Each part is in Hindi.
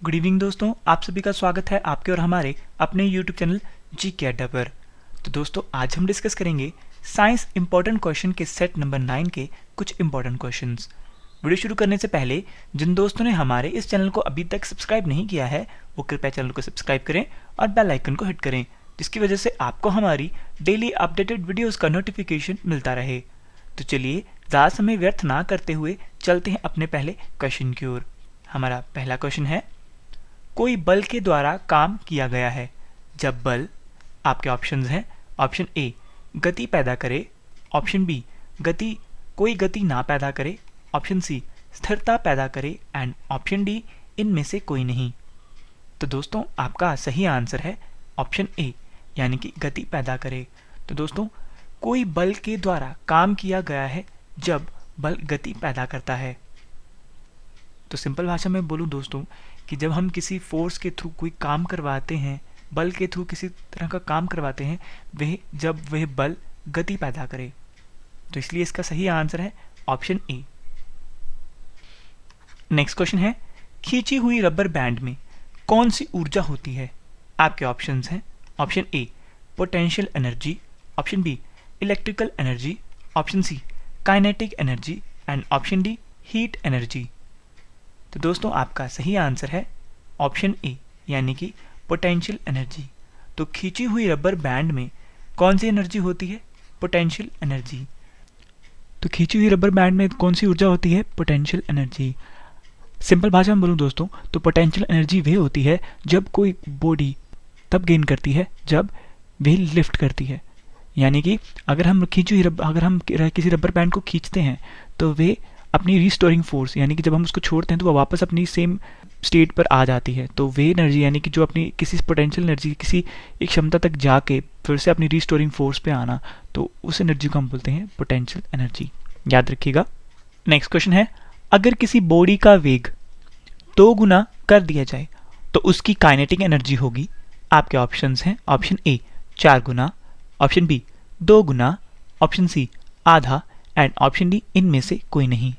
गुड इवनिंग दोस्तों, आप सभी का स्वागत है आपके और हमारे अपने यूट्यूब चैनल जीके अड्डा पर। तो दोस्तों आज हम डिस्कस करेंगे साइंस इंपॉर्टेंट क्वेश्चन के सेट नंबर 9 के कुछ इंपॉर्टेंट क्वेश्चंस। वीडियो शुरू करने से पहले जिन दोस्तों ने हमारे इस चैनल को अभी तक सब्सक्राइब नहीं किया है वो कृपया चैनल को सब्सक्राइब करें और बेल आइकन को हिट करें, जिसकी वजह से आपको हमारी डेली अपडेटेड वीडियोज़ का नोटिफिकेशन मिलता रहे। तो चलिए ज़्यादा समय व्यर्थ ना करते हुए चलते हैं अपने पहले क्वेश्चन की ओर। हमारा पहला क्वेश्चन है, कोई बल के द्वारा काम किया गया है जब बल, आपके ऑप्शंस हैं, ऑप्शन ए गति पैदा करे, ऑप्शन बी कोई गति ना पैदा करे, ऑप्शन सी स्थिरता पैदा करे एंड ऑप्शन डी इनमें से कोई नहीं। तो दोस्तों आपका सही आंसर है ऑप्शन ए, यानी कि गति पैदा करे। तो दोस्तों कोई बल के द्वारा काम किया गया है जब बल गति पैदा करता है। तो सिंपल भाषा में बोलूँ दोस्तों कि जब हम किसी फोर्स के थ्रू कोई काम करवाते हैं, बल के थ्रू किसी तरह का काम करवाते हैं, जब वह बल गति पैदा करे। तो इसलिए इसका सही आंसर है ऑप्शन ए। नेक्स्ट क्वेश्चन है, खींची हुई रबर बैंड में कौन सी ऊर्जा होती है? आपके ऑप्शंस हैं, option A potential energy, option B electrical energy, option C kinetic energy and option D heat energy. तो दोस्तों आपका सही आंसर है ऑप्शन ए, यानी कि पोटेंशियल एनर्जी। तो खींची हुई रबर बैंड में कौन सी एनर्जी होती है? Potential energy. तो खींची हुई रबर बैंड में कौन सी ऊर्जा होती है? Potential energy. सिंपल भाषा में बोलूँ दोस्तों तो पोटेंशियल एनर्जी वह होती है जब कोई बॉडी तब गेन करती है जब वह लिफ्ट करती है। यानी कि अगर हम किसी रबर बैंड को खींचते हैं तो वे अपनी रिस्टोरिंग फोर्स, यानी कि जब हम उसको छोड़ते हैं तो वह वापस अपनी सेम स्टेट पर आ जाती है। तो वे एनर्जी, यानी कि जो अपनी किसी पोटेंशियल एनर्जी, किसी एक क्षमता तक जाके फिर से अपनी रिस्टोरिंग फोर्स पे आना, तो उस एनर्जी को हम बोलते हैं पोटेंशियल एनर्जी। याद रखिएगा। नेक्स्ट क्वेश्चन है, अगर किसी बॉडी का वेग 2 गुना कर दिया जाए तो उसकी काइनेटिक एनर्जी होगी। आपके ऑप्शंस हैं, ऑप्शन ए 4 गुना, ऑप्शन बी 2 गुना, ऑप्शन सी आधा एंड ऑप्शन डी इनमें से कोई नहीं।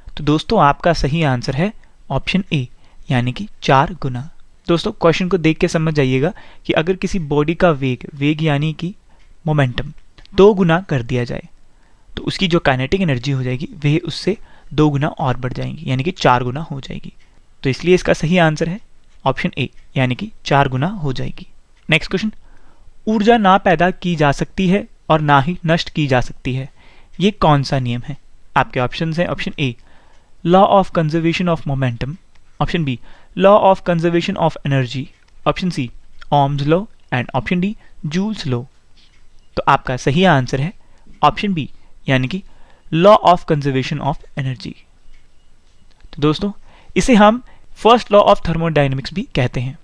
तो दोस्तों आपका सही आंसर है ऑप्शन ए, यानी कि 4 गुना। दोस्तों क्वेश्चन को देख के समझ जाइएगा कि अगर किसी बॉडी का वेग यानी कि मोमेंटम 2 गुना कर दिया जाए तो उसकी जो काइनेटिक एनर्जी हो जाएगी वह उससे 2 गुना और बढ़ जाएंगी, यानी कि 4 गुना हो जाएगी। तो इसलिए इसका सही आंसर है ऑप्शन ए, यानी कि 4 गुना हो जाएगी। नेक्स्ट क्वेश्चन, ऊर्जा ना पैदा की जा सकती है और ना ही नष्ट की जा सकती है, ये कौन सा नियम है? आपके ऑप्शंस हैं, option A law of conservation of momentum, option B law of conservation of energy, option C Ohm's law and option D Joule's law. तो आपका सही आंसर है ऑप्शन बी, यानी कि law of conservation of energy. तो दोस्तों इसे हम फर्स्ट लॉ ऑफ थर्मोडायनेमिक्स भी कहते हैं।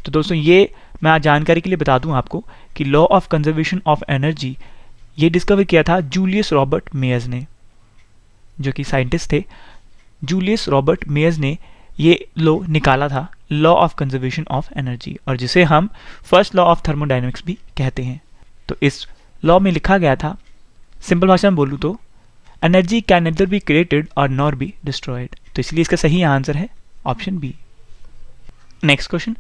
तो दोस्तों ये मैं आज जानकारी के लिए बता दूं आपको कि law of conservation of energy ये डिस्कवर किया था जूलियस रॉबर्ट मेयर्स ने, जो कि साइंटिस्ट थे। जूलियस रॉबर्ट मेयर्स ने ये लॉ निकाला था, law of conservation of energy, और जिसे हम फर्स्ट लॉ ऑफ थर्मोडायनेमिक्स भी कहते हैं। तो इस लॉ में लिखा गया था, सिंपल भाषा में बोलूँ तो, energy can nether be created और नॉर बी डिस्ट्रॉयड। तो इसलिए इसका सही आंसर है ऑप्शन बी। नेक्स्ट क्वेश्चन,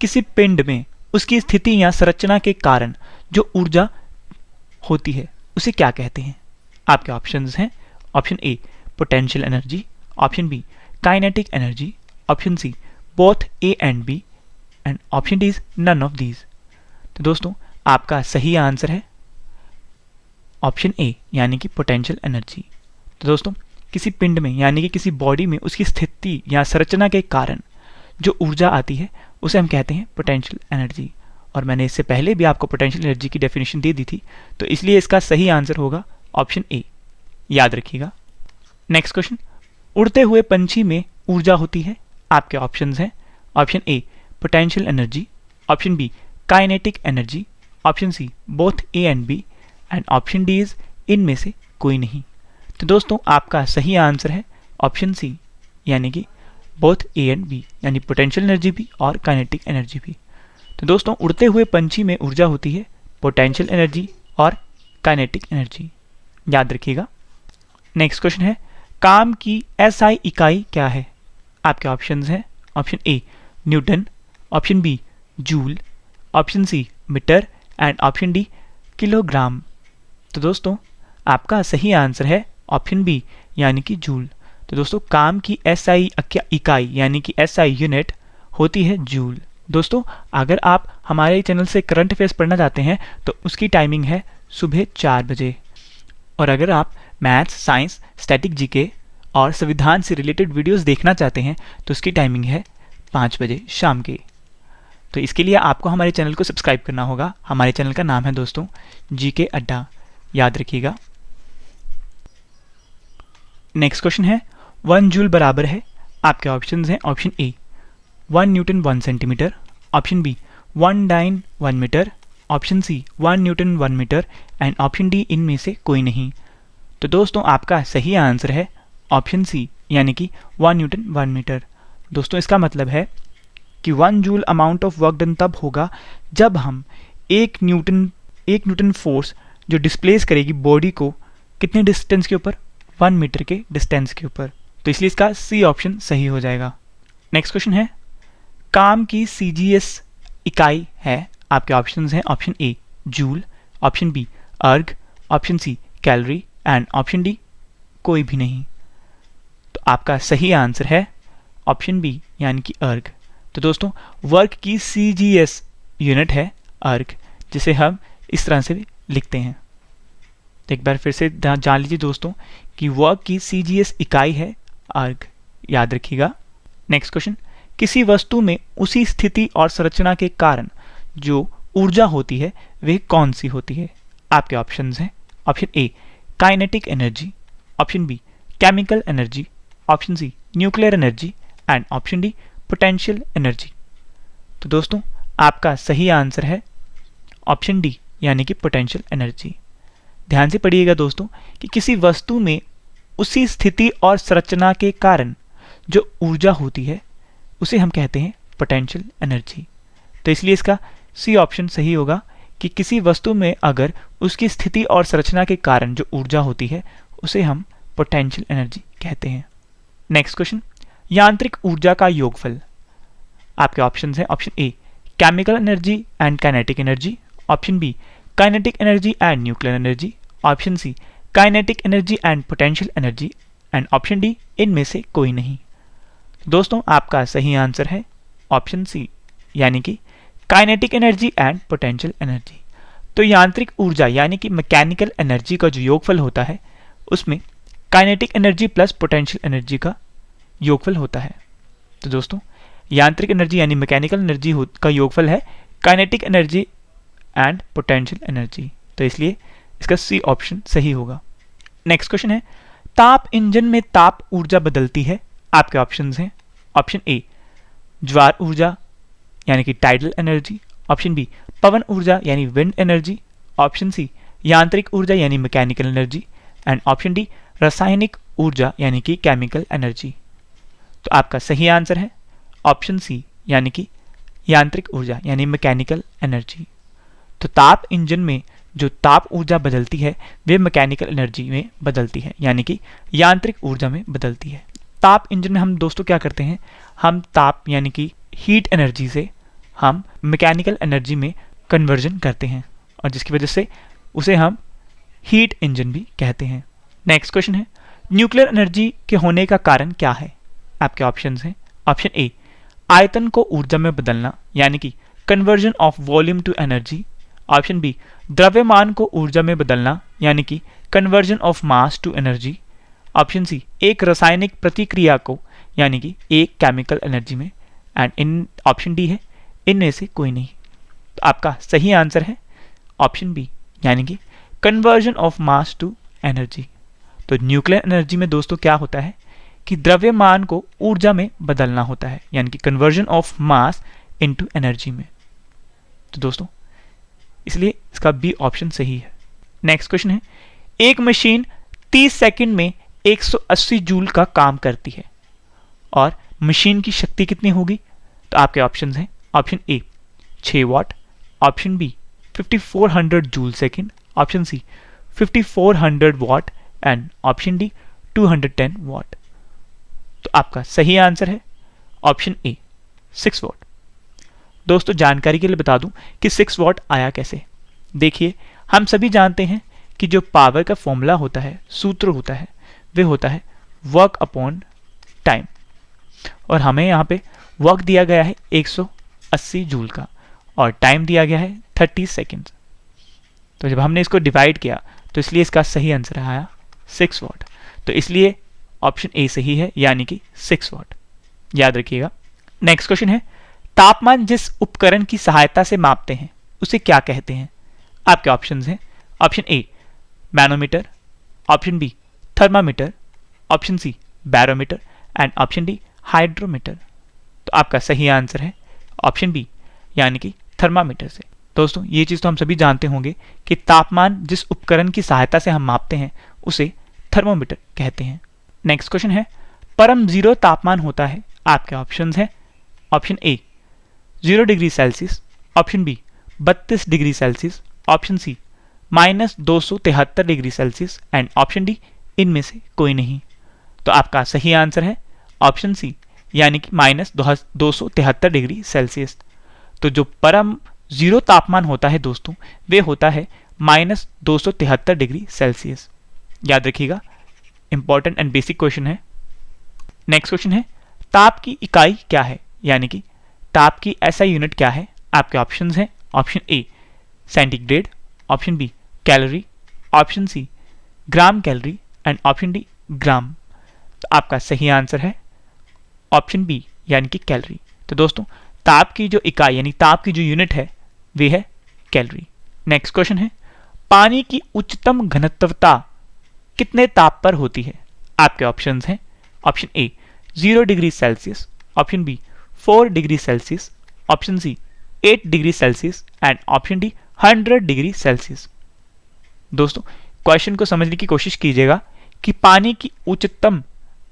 किसी पिंड में उसकी स्थिति या संरचना के कारण जो ऊर्जा होती है उसे क्या कहते हैं? आपके ऑप्शंस हैं, option A potential energy, option B kinetic energy, option C both A and B and option D is none of these. तो दोस्तों आपका सही आंसर है ऑप्शन ए, यानी कि पोटेंशियल एनर्जी। तो दोस्तों किसी पिंड में, यानी कि किसी बॉडी में उसकी स्थिति या संरचना के कारण जो ऊर्जा आती है उसे हम कहते हैं पोटेंशियल एनर्जी। और मैंने इससे पहले भी आपको पोटेंशियल एनर्जी की डेफिनेशन दे दी थी, तो इसलिए इसका सही आंसर होगा ऑप्शन ए। याद रखिएगा। नेक्स्ट क्वेश्चन, उड़ते हुए पंछी में ऊर्जा होती है। आपके ऑप्शंस हैं, option A potential energy, option B kinetic energy, option C both A and B and option D is इनमें से कोई नहीं। तो दोस्तों आपका सही आंसर है ऑप्शन सी, यानी कि बोथ ए एंड बी, यानी पोटेंशियल एनर्जी भी और काइनेटिक एनर्जी भी। तो दोस्तों उड़ते हुए पंछी में ऊर्जा होती है पोटेंशियल एनर्जी और काइनेटिक एनर्जी। याद रखिएगा। नेक्स्ट क्वेश्चन है, काम की एसआई इकाई क्या है? आपके ऑप्शंस हैं, option A newton, option B joule, option C metre and option D kilogram. तो दोस्तों आपका सही आंसर है ऑप्शन बी यानी कि जूल। तो दोस्तों काम की एसआई इकाई यानी कि एसआई यूनिट होती है जूल। दोस्तों अगर आप हमारे चैनल से करंट अफेयर्स पढ़ना चाहते हैं तो उसकी टाइमिंग है सुबह 4 बजे, और अगर आप मैथ्स, साइंस, स्टैटिक जीके और संविधान से रिलेटेड वीडियोस देखना चाहते हैं तो उसकी टाइमिंग है 5 बजे शाम के। तो इसके लिए आपको हमारे चैनल को सब्सक्राइब करना होगा। हमारे चैनल का नाम है दोस्तों जीके अड्डा, याद रखिएगा। नेक्स्ट क्वेश्चन है 1 जूल बराबर है, आपके ऑप्शंस हैं option A 1 newton 1 centimetre, option B 1 dyne 1 metre, option C 1 newton 1 metre and option D इनमें से कोई नहीं। तो दोस्तों आपका सही आंसर है ऑप्शन सी यानी कि 1 न्यूटन 1 मीटर। दोस्तों इसका मतलब है कि 1 joule amount of work done तब होगा जब हम 1 न्यूटन फोर्स जो डिस्प्लेस करेगी बॉडी को कितने डिस्टेंस के ऊपर, 1 मीटर के डिस्टेंस के ऊपर। तो इसलिए इसका सी ऑप्शन सही हो जाएगा। नेक्स्ट क्वेश्चन है काम की सीजीएस इकाई है, आपके ऑप्शंस हैं option A joule, option B erg, option C calorie and option D कोई भी नहीं। तो आपका सही आंसर है ऑप्शन बी यानी कि अर्ग। तो दोस्तों वर्क की सीजीएस यूनिट है अर्ग, जिसे हम इस तरह से लिखते हैं। तो एक बार फिर से जान लीजिए दोस्तों कि वर्क की सीजीएस इकाई है अर्ग, याद रखिएगा। नेक्स्ट क्वेश्चन किसी वस्तु में उसी स्थिति और संरचना के कारण जो ऊर्जा होती है वह कौन सी होती है। आपके ऑप्शंस हैं option A kinetic energy, option B chemical energy, option C nuclear energy and option D potential energy. तो दोस्तों आपका सही आंसर है ऑप्शन डी यानी कि पोटेंशियल एनर्जी। ध्यान से पढ़िएगा दोस्तों कि किसी वस्तु में उसी स्थिति और संरचना के कारण जो ऊर्जा होती है उसे हम कहते हैं पोटेंशियल एनर्जी। तो इसलिए इसका सी ऑप्शन सही होगा कि किसी वस्तु में अगर उसकी स्थिति और संरचना के कारण जो ऊर्जा होती है उसे हम पोटेंशियल एनर्जी कहते हैं। नेक्स्ट क्वेश्चन यांत्रिक ऊर्जा का योगफल, आपके ऑप्शन हैं option A chemical energy and kinetic energy, option B kinetic energy and nuclear energy, option C kinetic energy and potential energy and option D इनमें से कोई नहीं। दोस्तों आपका सही आंसर है ऑप्शन सी यानी कि kinetic energy and potential energy. तो यांत्रिक ऊर्जा यानी कि मैकेनिकल एनर्जी का जो योगफल होता है उसमें kinetic energy plus potential energy का योगफल होता है। तो दोस्तों यांत्रिक एनर्जी यानी मैकेनिकल एनर्जी का योगफल है kinetic energy and potential energy. तो इसलिए इसका सी ऑप्शन सही होगा। नेक्स्ट क्वेश्चन है ताप इंजन में ताप ऊर्जा बदलती है, आपके ऑप्शंस हैं ऑप्शन ए ज्वार ऊर्जा यानी कि टाइडल एनर्जी, ऑप्शन बी पवन ऊर्जा यानी विंड एनर्जी, ऑप्शन सी यांत्रिक ऊर्जा यानी mechanical energy and option D रासायनिक ऊर्जा यानी कि केमिकल एनर्जी। तो आपका सही आंसर है ऑप्शन सी यानी कि यांत्रिक ऊर्जा यानी मैकेनिकल एनर्जी। तो ताप इंजन में जो ताप ऊर्जा बदलती है वे मैकेनिकल एनर्जी में बदलती है यानी कि यांत्रिक ऊर्जा में बदलती है। ताप इंजन में हम दोस्तों क्या करते हैं, हम ताप यानी कि हीट एनर्जी से हम मैकेनिकल एनर्जी में कन्वर्जन करते हैं और जिसकी वजह से उसे हम हीट इंजन भी कहते हैं। नेक्स्ट क्वेश्चन है न्यूक्लियर एनर्जी के होने का कारण क्या है, आपके ऑप्शंस हैं ऑप्शन ए आयतन को ऊर्जा में बदलना यानी कि conversion of volume to energy, option B द्रव्यमान को ऊर्जा में बदलना यानी कि conversion of mass to energy, option C एक रासायनिक प्रतिक्रिया को यानी कि एक केमिकल एनर्जी में एंड इन ऑप्शन डी है इनमें से कोई नहीं। तो आपका सही आंसर है ऑप्शन बी यानी कि conversion of mass to energy. तो न्यूक्लियर एनर्जी में दोस्तों क्या होता है कि द्रव्यमान को ऊर्जा में बदलना होता है यानी कि conversion of mass into energy में। तो दोस्तों इसलिए इसका बी ऑप्शन सही है। नेक्स्ट क्वेश्चन है एक मशीन 30 सेकंड में 180 जूल का काम करती है और मशीन की शक्ति कितनी होगी। तो आपके ऑप्शन हैं option A 6 watt, option B 5400 joule second, option C 5400 watt and option D 210 watt. तो आपका सही आंसर है ऑप्शन ए 6 वॉट। दोस्तों जानकारी के लिए बता दूं कि 6 वॉट आया कैसे। देखिए, हम सभी जानते हैं कि जो पावर का फॉर्मूला होता है, सूत्र होता है, वे होता है वर्क अपॉन टाइम, और हमें यहाँ पे वर्क दिया गया है 180 जूल का और टाइम दिया गया है 30 सेकेंड। तो जब हमने इसको डिवाइड किया तो इसलिए इसका सही आंसर आया 6 वॉट। तो इसलिए ऑप्शन ए सही है, यानी कि 6 वॉट। याद रखिएगा। नेक्स्ट क्वेश्चन है, तापमान जिस उपकरण की सहायता से मापते हैं उसे क्या कहते हैं? आपके ऑप्शंस हैं, option A manometer, option B thermometer, option C barometer and option D hydrometer. तो आपका सही आंसर है ऑप्शन बी, यानी कि थर्मामीटर से। दोस्तों ये चीज़ तो हम सभी जानते होंगे कि तापमान जिस उपकरण की सहायता से हम मापते हैं उसे थर्मोमीटर कहते हैं। नेक्स्ट क्वेश्चन है, परम जीरो तापमान होता है। आपके ऑप्शंस हैं, option A 0 degree Celsius, option B 32 degree Celsius, option C -273 degree Celsius and option D इनमें से कोई नहीं। तो आपका सही आंसर है ऑप्शन सी, यानी कि -273 डिग्री सेल्सियस। तो जो परम जीरो तापमान होता है दोस्तों, वे होता है -273 डिग्री सेल्सियस। याद रखिएगा, इंपॉर्टेंट एंड बेसिक क्वेश्चन है। नेक्स्ट क्वेश्चन है, ताप की इकाई क्या है, यानी कि ताप की एसआई यूनिट क्या है? आपके ऑप्शंस हैं, option A centigrade, option B calorie, option C gram calorie and option D gram. तो आपका सही आंसर है ऑप्शन बी, यानी कि कैलोरी। तो दोस्तों ताप की जो इकाई यानी ताप की जो यूनिट है वे है कैलोरी। नेक्स्ट क्वेश्चन है, पानी की उच्चतम घनत्वता कितने ताप पर होती है? आपके ऑप्शंस हैं, option A 0 degree Celsius, option B 4 degree Celsius, option C 8 degree Celsius and option D 100 degree Celsius. दोस्तों क्वेश्चन को समझने की कोशिश कीजिएगा कि पानी की उच्चतम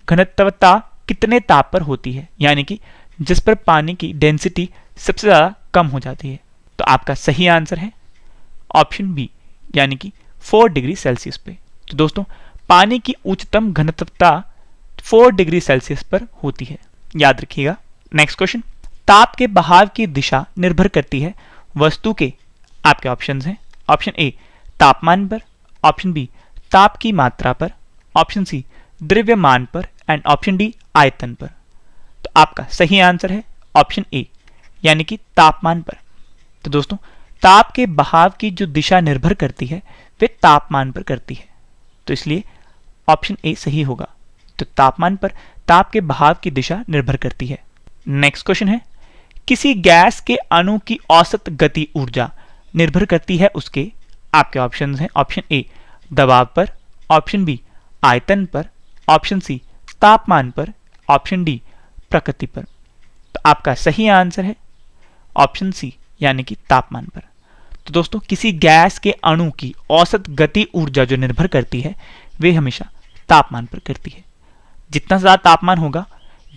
घनत्वता कितने ताप पर होती है, यानी कि जिस पर पानी की डेंसिटी सबसे ज़्यादा कम हो जाती है। तो आपका सही आंसर है ऑप्शन बी, यानी कि 4 डिग्री सेल्सियस पे। तो दोस्तों पानी की उच्चतम घनत्वता 4 डिग्री सेल्सियस पर होती है, याद रखिएगा। नेक्स्ट क्वेश्चन, ताप के बहाव की दिशा निर्भर करती है वस्तु के। आपके ऑप्शंस हैं, ऑप्शन ए तापमान पर, ऑप्शन बी ताप की मात्रा पर, ऑप्शन सी द्रव्यमान पर एंड ऑप्शन डी आयतन पर। तो आपका सही आंसर है ऑप्शन ए, यानी कि तापमान पर। तो दोस्तों ताप के बहाव की जो दिशा निर्भर करती है वे तापमान पर करती है, तो इसलिए ऑप्शन ए सही होगा। तो तापमान पर ताप के बहाव की दिशा निर्भर करती है। नेक्स्ट क्वेश्चन है, किसी गैस के अणु की औसत गति ऊर्जा निर्भर करती है उसके। आपके ऑप्शंस हैं, ऑप्शन ए दबाव पर, ऑप्शन बी आयतन पर, ऑप्शन सी तापमान पर, ऑप्शन डी प्रकृति पर। तो आपका सही आंसर है ऑप्शन सी, यानी कि तापमान पर। तो दोस्तों किसी गैस के अणु की औसत गति ऊर्जा जो निर्भर करती है वे हमेशा तापमान पर करती है। जितना ज़्यादा तापमान होगा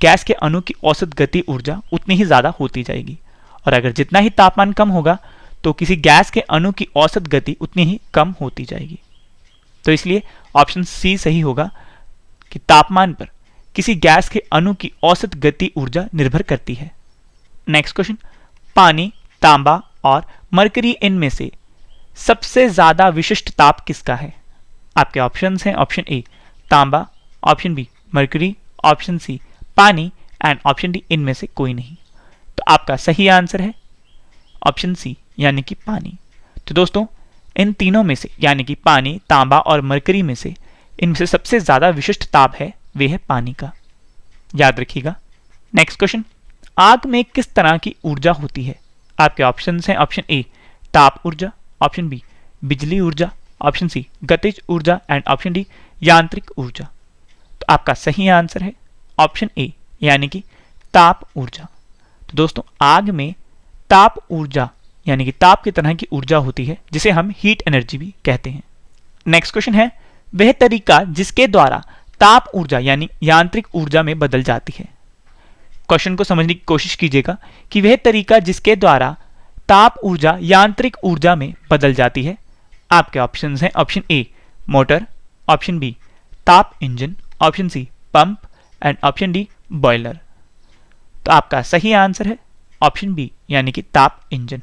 गैस के अणु की औसत गति ऊर्जा उतनी ही ज़्यादा होती जाएगी, और अगर जितना ही तापमान कम होगा तो किसी गैस के अणु की औसत गति उतनी ही कम होती जाएगी। तो इसलिए ऑप्शन सी सही होगा कि तापमान पर किसी गैस के अणु की औसत गति ऊर्जा निर्भर करती है। नेक्स्ट क्वेश्चन, पानी, तांबा और मरकरी इनमें से सबसे ज्यादा विशिष्ट ताप किसका है? आपके ऑप्शंस हैं, ऑप्शन ए तांबा, option B mercury, option C पानी एंड ऑप्शन डी इनमें से कोई नहीं। तो आपका सही आंसर है ऑप्शन सी, यानी कि पानी। तो दोस्तों इन तीनों में से यानी कि पानी, तांबा और मरकरी में से इनमें से सबसे ज्यादा विशिष्ट ताप है वे है पानी का, याद रखिएगा। नेक्स्ट क्वेश्चन, आग में किस तरह की ऊर्जा होती है? आपके ऑप्शंस हैं, ऑप्शन ए ताप ऊर्जा, ऑप्शन बी बिजली ऊर्जा, ऑप्शन सी गतिज ऊर्जा एंड ऑप्शन डी यांत्रिक ऊर्जा। तो आपका सही आंसर है ऑप्शन ए, यानी कि ताप ऊर्जा। तो दोस्तों आग में ताप ऊर्जा यानी कि ताप की तरह की ऊर्जा होती है जिसे हम हीट एनर्जी भी कहते हैं। नेक्स्ट क्वेश्चन है, वह तरीका जिसके द्वारा ताप ऊर्जा यानी यांत्रिक ऊर्जा में बदल जाती है। क्वेश्चन को समझने की कोशिश कीजिएगा कि वह तरीका जिसके द्वारा ताप ऊर्जा यांत्रिक ऊर्जा में बदल जाती है। आपके ऑप्शंस हैं, option A motor, option B ताप engine, option C pump and option D boiler. तो आपका सही आंसर है ऑप्शन बी यानी कि ताप इंजन।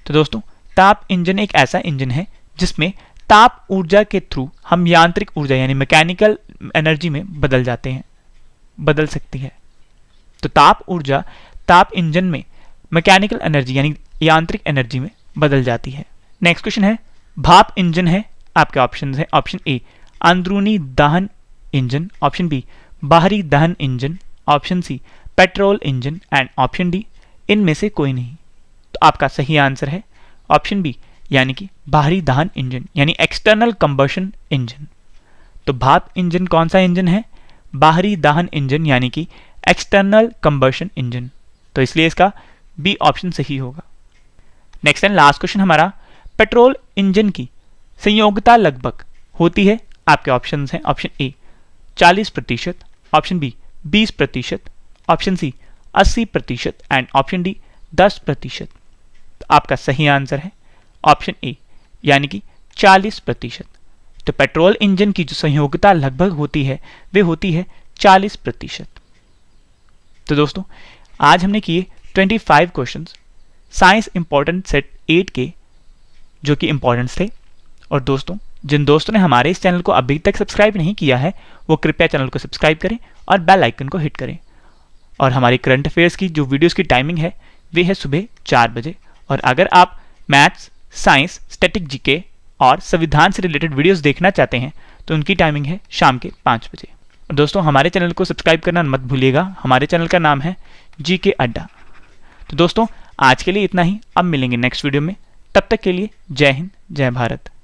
तो दोस्तों ताप इंजन एक ऐसा इंजन है जिसमें ताप ऊर्जा के थ्रू हम यांत्रिक ऊर्जा यानी मैकेनिकल एनर्जी में बदल सकती है। तो ताप ऊर्जा ताप इंजन में मैकेनिकल एनर्जी यानी यांत्रिक एनर्जी में बदल जाती है। नेक्स्ट क्वेश्चन है भाप इंजन है, आपके ऑप्शन है ऑप्शन ए अंदरूनी दहन इंजन, ऑप्शन बी बाहरी दहन engine, option C petrol engine and option D इनमें से कोई नहीं। तो आपका सही आंसर है ऑप्शन बी यानी कि बाहरी दहन इंजन यानी एक्सटर्नल कंबशन इंजन। तो भाप इंजन कौन सा इंजन है? बाहरी दहन इंजन यानी कि एक्सटर्नल कंबशन इंजन। तो इसलिए इसका बी ऑप्शन सही होगा। नेक्स्ट एंड लास्ट क्वेश्चन हमारा, पेट्रोल इंजन की संयोगिता लगभग होती है, आपके ऑप्शन हैं option A 40%, option B 20%, option C 80% and option D 10%। तो आपका सही आंसर है ऑप्शन ए यानी कि 40%। तो पेट्रोल इंजन की जो संयोगिता लगभग होती है वे होती है 40%। तो दोस्तों आज हमने किए 25 क्वेश्चंस साइंस इंपॉर्टेंट सेट 8 के, जो कि इंपॉर्टेंट्स थे। और दोस्तों जिन दोस्तों ने हमारे इस चैनल को अभी तक सब्सक्राइब नहीं किया है वो कृपया चैनल को सब्सक्राइब करें और बेल आइकन को हिट करें। और हमारी करंट अफेयर्स की जो वीडियोस की टाइमिंग है वे है सुबह 4 बजे। और अगर आप मैथ्स, साइंस, स्टैटिक जीके और संविधान से रिलेटेड वीडियोस देखना चाहते हैं तो उनकी टाइमिंग है शाम के 5 बजे। और दोस्तों हमारे चैनल को सब्सक्राइब करना मत भूलिएगा, हमारे चैनल का नाम है जीके अड्डा। तो दोस्तों आज के लिए इतना ही, अब मिलेंगे नेक्स्ट वीडियो में, तब तक के लिए जय हिंद जय भारत।